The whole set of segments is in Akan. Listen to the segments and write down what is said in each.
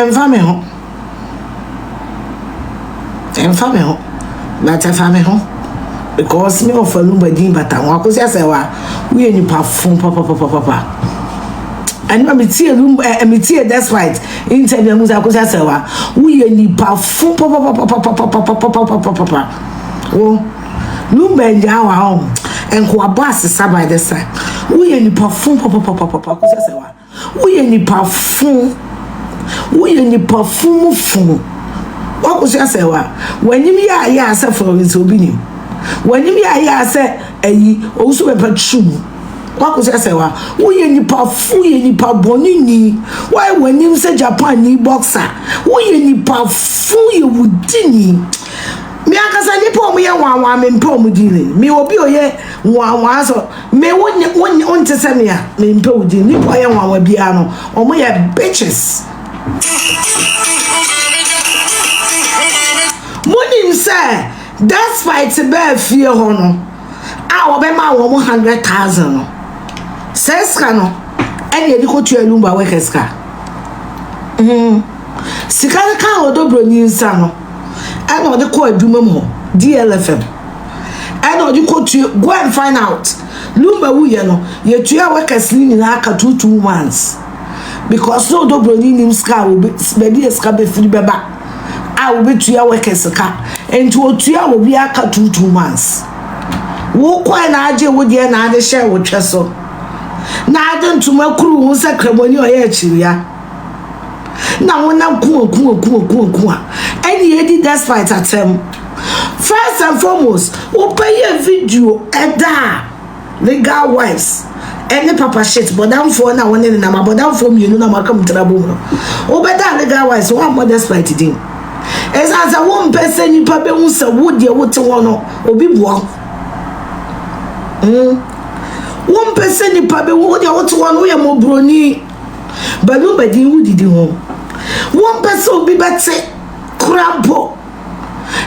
Family home. But a family home. Because me of a lumber din, but I walk with Serwaa. We any perfume, papa. And I'm a tear room, I'm a tear, that's right. Interview Musakusa Serwaa. We any perfume, papa. Oh, lumber in our home. And Kwabas is by the side. We any perfume, papa. We any perfume. We any perfume phone. What was your Serwaa? When you be a year, for his opinion. When you be a year, say, also a true. What was your Serwaa? We any perfume, any pabonini. Why, when you say Japan, ni boxer, we any perfume you would dini. Me akasa ni po me wa me mpo mu dini me obi oye wa so me won te se me a me mpo dini ni po ye wa bia no omo ye bitches money say that's why to be fear ho no a wo be ma wo 100,000 no seska no ene di ko tu alumba we keska sika ka odobro ni nsa no and on the call Dumamo, DLFM. And on the call to go and find out. Lumba Wuyano, your 2 workers in Aka 2 months. Because no dobroni in scar will be maybe a scabby 3 baba. I will be 2 workers a car, and 2 will be Aka 2 months. Walk one idea with the another share with Chesso. Neither to my crew was a cremony or air. Now when I'm cool. Any edit that's fight at him. First and foremost, open your video Eda legal wives. Any papa shit, but down for now one in number, but down from you know I'm come to the boom. Open that legal wives, one more that's fight it in. As a one person you probably won't say would you want to one or be one. One person you probably would you want to one way more brony. But nobody would do home. One person will be better crampo.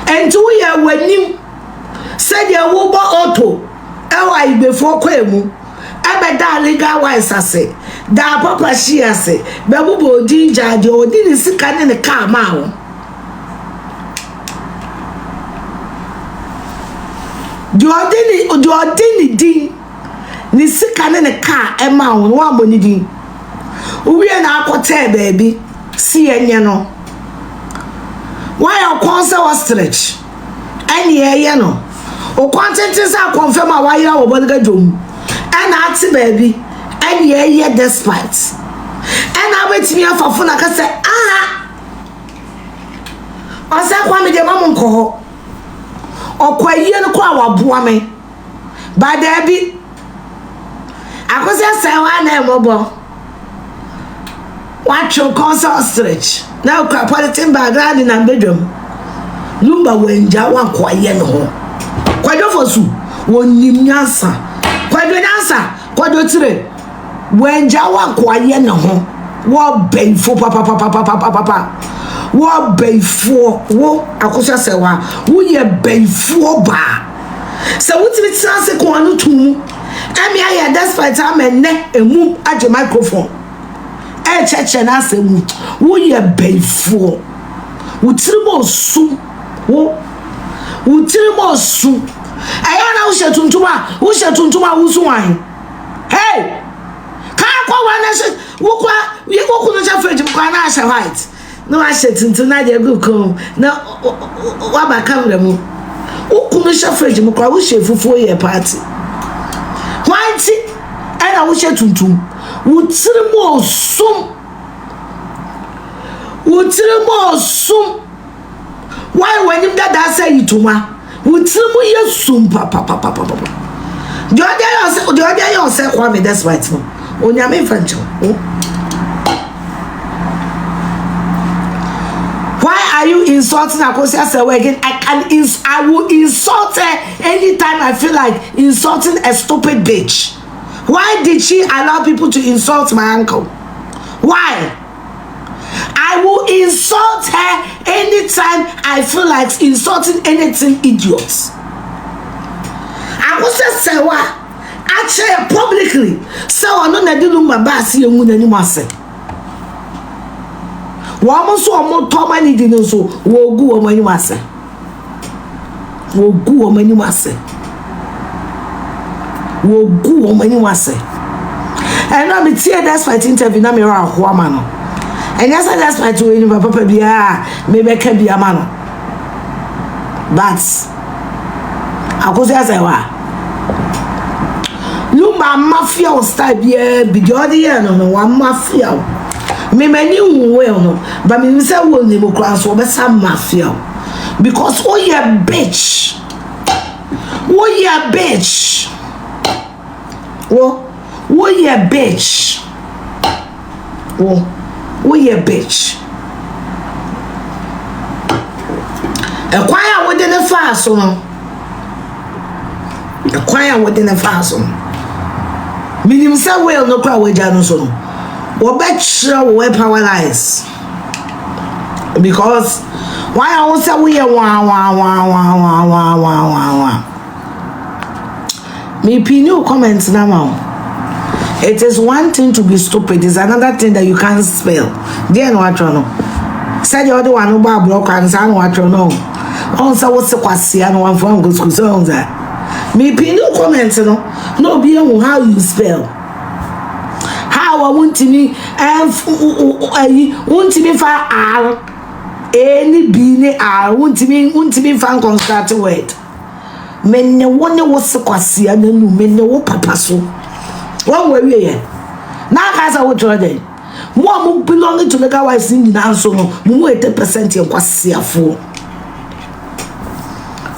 And 2 years when you said you will auto, I before Quemu, I bet that legal wise I say, that papa she say, Babu Ginger, you didn't see can in the car now. You didn't ni sika in the car and mount one money. We are now hotel baby. See any no. Why our concert was stretch? Any you know. O content is our confirm why you are over the room. And auntie baby. And yeah, despite. And I wait me for phone. I can say, I said, one with your mom call. Or quite you know, our boy. By Debbie. I could say, one name mobile. Watch your concert stretch. Now, Ghpagetv background in a bedroom. Lumba when Jawan quiet no. Quite for su. One nimyansa. Quite answer. Quite three. When Jawan quiet no. What bay for papa. What bay for? What Akosua Serwaa. Who ye bay for bar. So what's it chance kwanu tumu? I mean, that's by time and neck and move at your microphone. Church and I say, we are bayful. We triple soup. We triple soup. I know who shall who's wine. Hey, can't go one nation. We go to the French Canasha white. No, I said tonight you go come. Now, what about camera? Who couldn't share French? I wish you for 4 year party. White, and I wish you to. Utrimo sum. Why when you that say you to ma? Utrimo ye sum papa. The other you say kwame that's right no. Onyame fancho. Why are you insulting Akosua Serwaa again? I will insult her anytime I feel like insulting a stupid bitch. Why did she allow people to insult my uncle? Why? I will insult her anytime I feel like insulting anything idiots. Akosua Serwaa actually publicly so I don't do my basi and anymore say. Woman so more Tommy didn't so will go when you must say. Will go when you must say. Will go when you must say. And I'm a tear that's my interview. I'm a woman. And that's my two in Papa Bia, maybe I can be a man. But Akosua Serwaa. Lumba mafia style be the no one mafia. Me many well no, but me say will name class over some mafia. Because oh yeah bitch. Oh yeah bitch. Oh yeah bitch. Oh yeah bitch. A choir within the fast no. A choir within the fast no. Minim say well no kwa waja no so no. Wo betchra wo paralyze. Because why I say we wa. Me pinu comments now. It is one thing to be stupid, it's another thing that you can't spell. Then what you know? Said the other one who bought block and san what you know. Also what's the question and one from good school that. Me pinu comments no be on how you spell. How I want to me want to me for R any B R want to me for construct word. Men no one was the question and men no papa so. One way here. Now guys I would try then. More belonging to the guy in the answer no more 80% of kwasia for.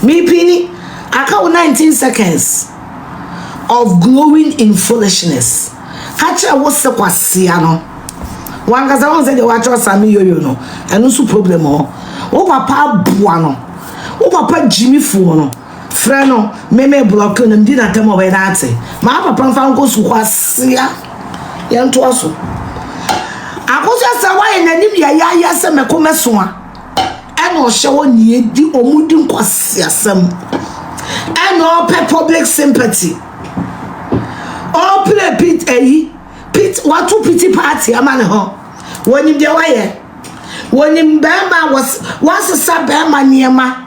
Me pini I count 19 seconds of glowing in foolishness. Catch a what's the kwasia no. One guy I say the watch us and you know and no problem oh papa buano. Oh papa Jimmy Funo. Freno, meme block on them dinner time over that. My papa found goes to Kwasia. Young to us. Akosua Serwaa in the Nibia ya some comessoa. And no show near the Omudin Kwasia some. And no pay public sympathy. All play pit what two pity party a man ho. When you do when him Bama was a sub Bama near ma.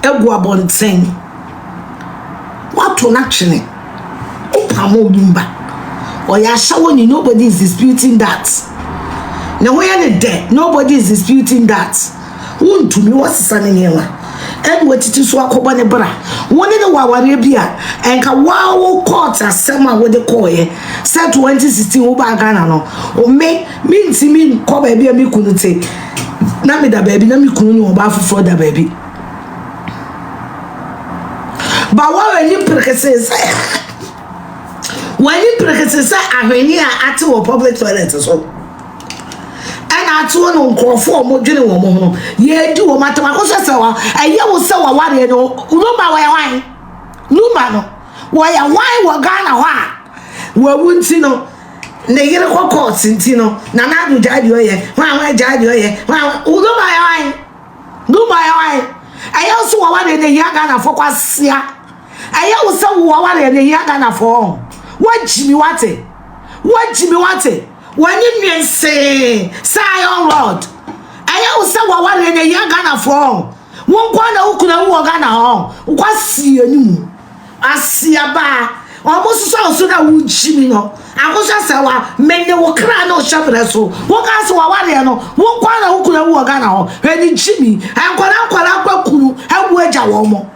Ebonten what to actually opamo bimba or ya shawoni nobody is disputing that now we are dead nobody is disputing that won to me what's standing here and what it is so akoba ne bra one ne waware bia enka wow court asema we de call ye set 2016 wo ba Ghana no o me ntimi ko ba bia mi kunu te na me da baby na mi kunu ni o ba fofo da baby. But when you practice, Ahenia at a public toilet so. And I told no conform more general woman. Ye do a matter of Akosua and you will sell a one year no wine. No man, why a wine were Ghana why? Well, wouldn't you know? Negative courts in Tino, Nana do Jadio, why Jadio, well, no my wine. I also wanted the young Ghana for Kwasia. I also wanted the young Ghana for what Jimmy wanted. What Jimmy wanted. When you mean say, Zion Road. I also wanted the young Ghana for one corner who could have walked Ghana. What see you? I see a bar. Almost so that would Jimmy no. Akosua Serwaa men they will cry no sharpness so. What else were no? One corner who could have walked Ghana. When Jimmy and Kwala Kunu and Weja Womo.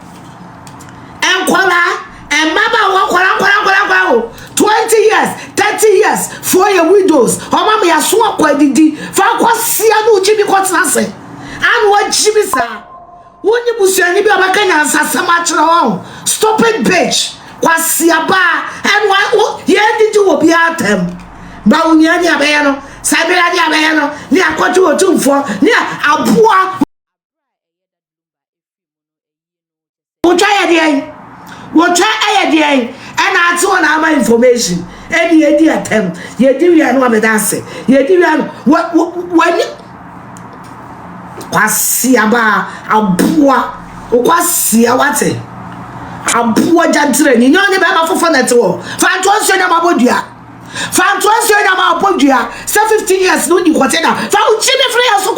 And Kwala and Mama Kwala 20 years, 30 years, 4 year widows. Oh, Mama, ya swap kwa didi. Fa see no Jimmy Kwatsase. And what Jimmy sa? When you push any be abakanya sasama. Stop it, bitch. Kwasiaba and what ye did you will be at them. Baunia Bayano, Siberia Bayano, near Quatu or for near Abua. We'll try again. We'll try again. And I saw our information. Any idea attempt. Ye do you know what I say? Ye do you what when you Kwasiaba Abua Kwasiawate. Abua jantre ni nyone be ma fofo net wo fa to so na mabodua Fan to us na ma opodua 15 years no ni kwatena fa uchi me free aso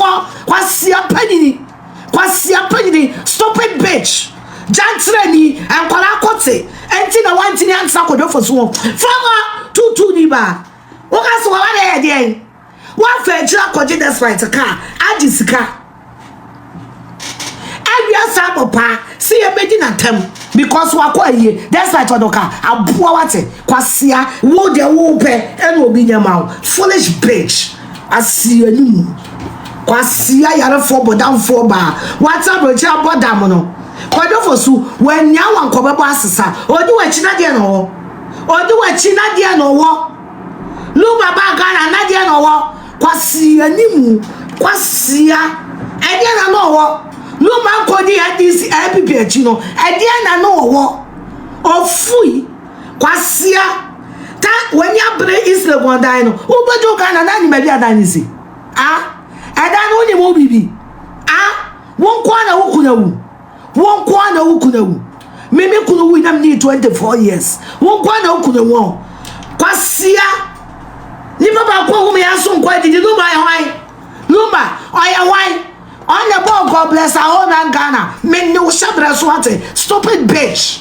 kwasia panini stupid bitch jantreni and kwala kote enti na wantini ansa kodofo so fama tutu ni ba woka so wa na ye wa fa jira koje despite car ajisika abia sabopa see e bedi na tam because wakwa ye despite odoka aboa wate kwasia wo de wo pe eno obi nyama foolish bitch asia ni kwasia yare for bodam for ba wata brocha bodam no kodofo su wanya wankobebo asesa odi wachi na de no wo lu baba gana na de no wo kwasia nimu kwasia ede na no wo lu man kodi hadisi epipi achi no ede na no wo ofui kwasia ta wanya bre isle gondai no ubojo gana na ni mebi adanisi eda no ni mo bibi won kwa na wukunawu mimi kunu wi nam ni 24 years won kwa na wukunawu kwasia ni baba kwa hu me aso nkwa didi lumba oya why on the ball God bless our own and Ghana me no shabra swate stupid bitch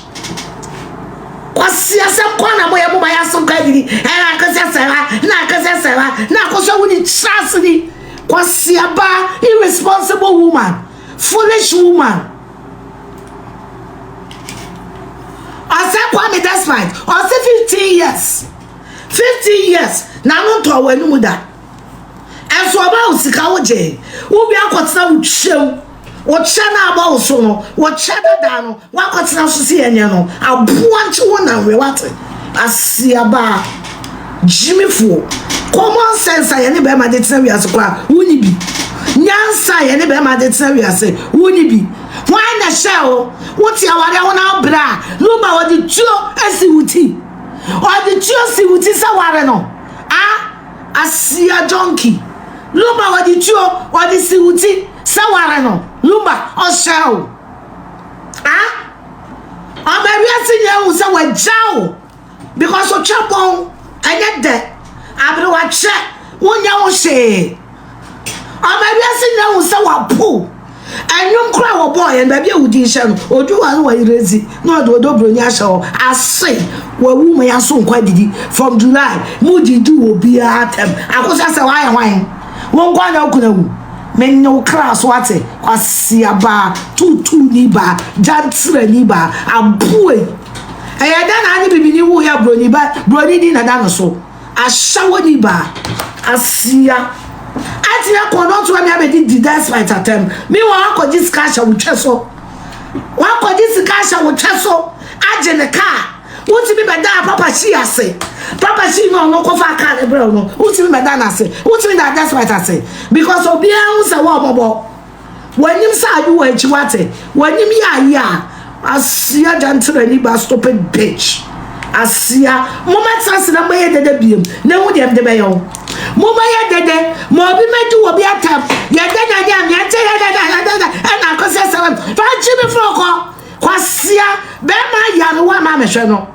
kwasia sem kwa na boya bo ya so nkwa didi Serwaa na Akosua woni trust ni kwasia ba irresponsible woman foolish woman I said Kwame that's right. I said 15 years na no to awanu mu da enso ba usika woje wo bi akotena utwem wo chana aba wo so no wo chada da no wa akotena so se enye no aboa nche wo na we wate asiaba jimifo common sense aye ne be ma de tena wi asokwa woni bi nyansa ye ne be ma de tena wi ase woni bi why na shell what you are now bra lumba or the chuo esiwuti or the chuo siwuti saware no asia junkie lumba or the chuo or the siwuti saware no lumba or shell maybe I see you say we jaw because of chapon and that abro wa che wonya wo she maybe I see you say wa pull and you cry our boy and baby audition or do one way lazy no do dobronya show I say we woman ya so nkwa didi from July mudi do obi atem Akosua say why won kwa na okunawu men no class wate kwasia ba tutu ni ba jantre ni ba aboe da na ani bibi ni wo ya broni di na da no so ashawo ni ba asia ati ya kono to me abedi di despite atem me wa akodi skasha wo tweso aje ne ka wuti mi beda papa shi ase papa shi no kofa ka le bro no wuti mi beda na ase wuti mi da despite ase because obi an se wo bobo wanim sa adu wa echi wate wanim ya asia jantre ni ba stupid bitch asia moment trans na boye dede biem na hu dem de beyo mama ya dede mo bi medu obi atam ya dede nya mi ante ya dede na Akosua seven fa chimi froko kwasia be ma yare wa ma mehwe no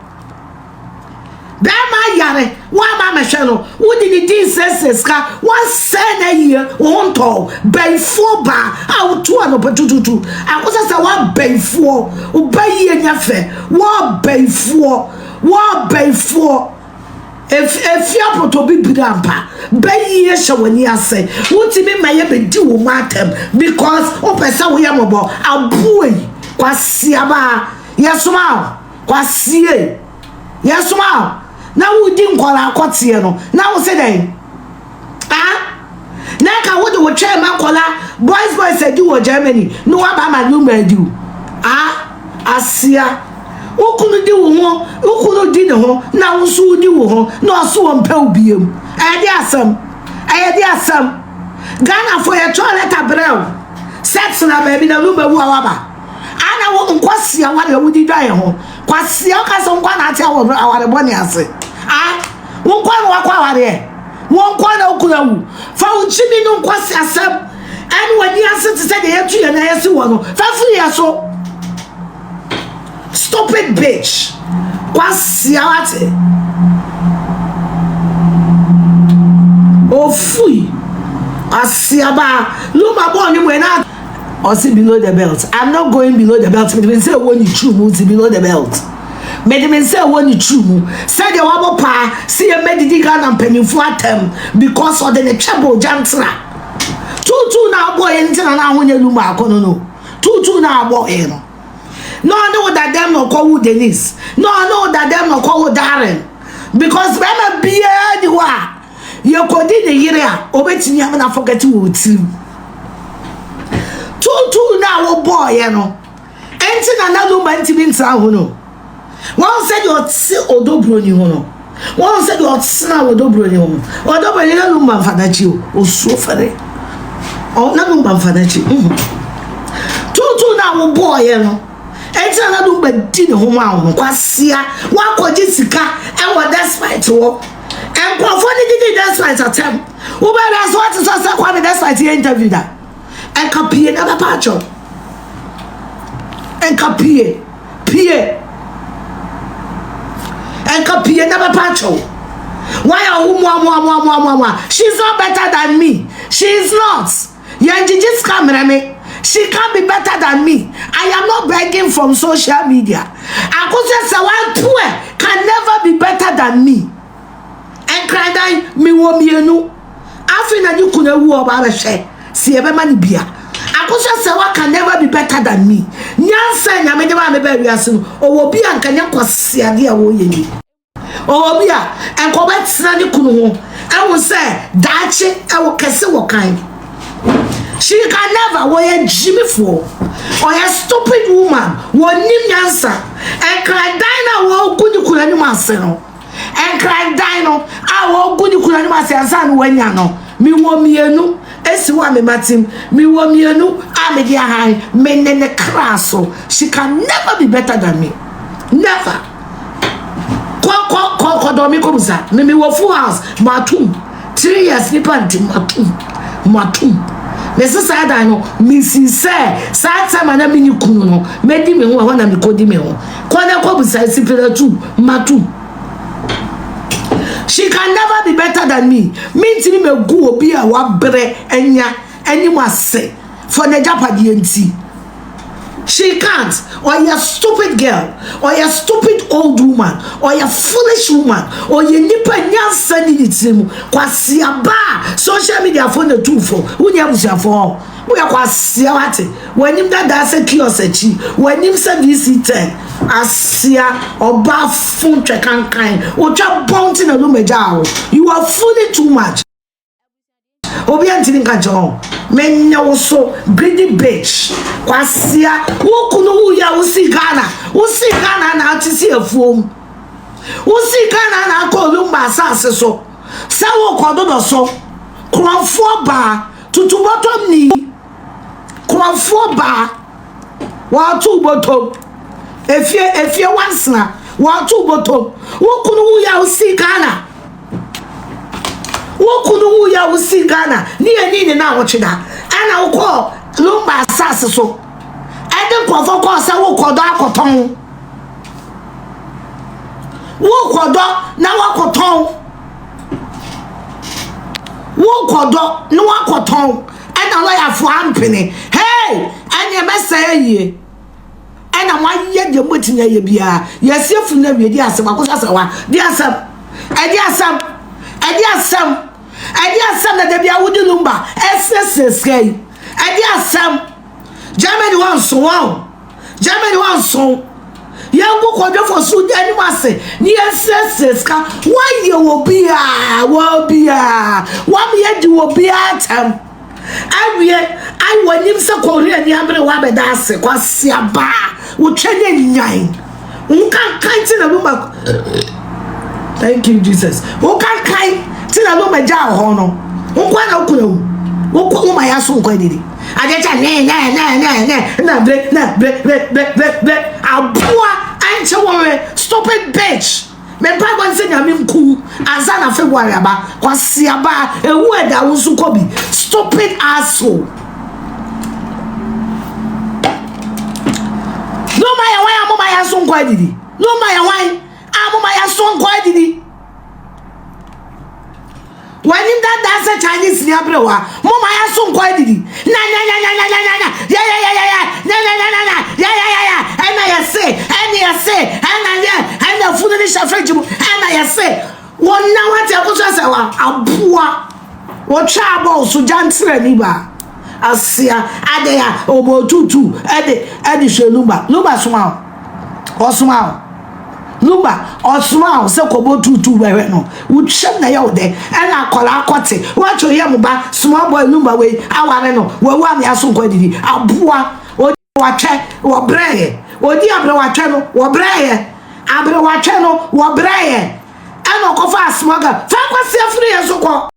be ma yare wa ma mehwe no wudi ni diseases ka one say na year wonto beifo ba auto ano petututu Akosua say wa beifo ubayi enyafe wa beifo if you put to be bidampa bayi ye shawani ase wuti me maye be di wo matem because o pesa wo yamobo abuoi kwasia ba yesuma kwasie yesuma na wudi nkola akotie no na wo se den na ka wudi wo twa makola boys e di wo Germany no wa ba ma number di asia ukunu di wo ho ukunu di ne ho na wusu di wo ho na so wo mpa obiem ayedi asam Ghana for your toilet abrel sex na baby na lumba wu awaba ana wo nkwasia wa de wudi dwan ho kwasia ka so nkwa na ati aware boni ase wo nkwa no akwa aware wo nkwa na okunawu fa unchimi no nkwasia asam ani wani ase tse de yetu ye na yesi wo no fa firi ya so stupid bitch kwasia wate Ofui. Asiaba. Luma born when I or see below the belt. I'm not going below the belt. Me say when you true move below the belt. Me say when you true. Say the wabo pa. See a medical and penny flatem because of the trouble jantra. Two now boy anything and now when you luma kono no. Two now boy no. No that them no call Diés. No that them no call Darren. Because when a beer you are. You could in the area. Obey me, I'm not forgetting what you. Two now, boy, you know. Anything another man to be in Sahuno. One said you're still Odobroni Hono. One said you're snaw Odobroni Hono. Or Dobroni Lumban Fanachi, or so for it. Or not Lumban Fanachi. Two now, boy, you know. Anything another man did home out. Quasia, one called Jessica, and what that's my tour. And for the that's right attempt. Who that's what is also quite that's right he interviewed that. And copy another patch up. And copy and copy another patch up. Why are mama? She's not better than me. She's not. Just camera me. She can't be better than me. I am not begging from social media. Akosua can never be better than me. And cry die me wo mienu Afia you could wu oba share see ebe mani bia Serwaa can never be better than me nyansa nya me dem be wiase no owo bia nka nya kwasiade a wo yeni owo bia enko betina ni kunu ho ewu say daachi ewu kese wo kan she can never wo ye jimmy for or a stupid woman wo nim nyansa and cry die na wo kunu kunu ni mase no and cry dino I will good you could not say son when you know me wo mienu esiwa me matim me wo mienu am dia high men in the crasso she can never be better than me never ko do mi ko busa me wo full house matum 3 years ni panti matum me sister dino me sincere sa time na me ni kunu no me di me ho na me ko di me ho ko na ko busa sipira tu matum. She can never be better than me. Me tini me go obi a wa bre enya anyone say for the Ghpagetv. She can't. Or you stupid girl, or you stupid old woman, or you foolish woman, or you nipa nyansa ni timu. Kwasi aba social media for the two for. Who ya busia for? We are kwasi wate. When him that say kiosechi, when him say VC10. Asia oba fun chekankan oja bounty na lumeja you are fooling too much obi antini kanjo menya wo so greedy bitch kwasia wo kunu wu ya usi Ghana na atisi afuom usi Ghana na akolumba asase so se wo kododo so krofo ba tutubotom ni krofo ba wa tubotom Efie once na wa two bottom wo kunu ya usi Ghana ni na wo chida ana wo ko lumba asase so ede kwofo ko se wo kodo akoton wo kodo na wakoton wo kodo na wakoton ana lo ya fo ampene hey anya mesayie and I want yet the mutin ye bia. Yes, if you never did some Akosua, dear some, that they be a wooden lumber, SSK, Germany wants so. Young book order for Sud anyone say, yes, why you will be a 1 year you will be at I want him so Korean Yambre Wabedase, Kwasiaba, Uchene Nyan. Unkan Kaintin a woman. Thank you, Jesus. Unkan Kaintin a woman Jao Hono. Unkwana Okuno. My ass won't quite it. I get a I'll poor answer stupid bitch. Me pa wan se nyame ku azana February aba kwasi aba ewu eda wusu kobi stupid asshole no my why am my aso nkwa didi no my why am my aso nkwa didi When him that dance Chinese near brewa, Mama ya so quite did. Na and I say, and the foolish French, and I say, one now what Akosua a poor what trouble so Jansen Niba. Asia, Adea, Obo Tutu, Edisha Lumba smile, or smile. Lumba or smile, so Kobo Tutu, where no, would shut the out there, and I call our quatty. What you hear about small boy Lumba way, I know, where one has some quantity, a poor, or check, or bray, or Diablo channel, or bray, Abra channel, or bray, and Okofa smoker, Frank was free as so called.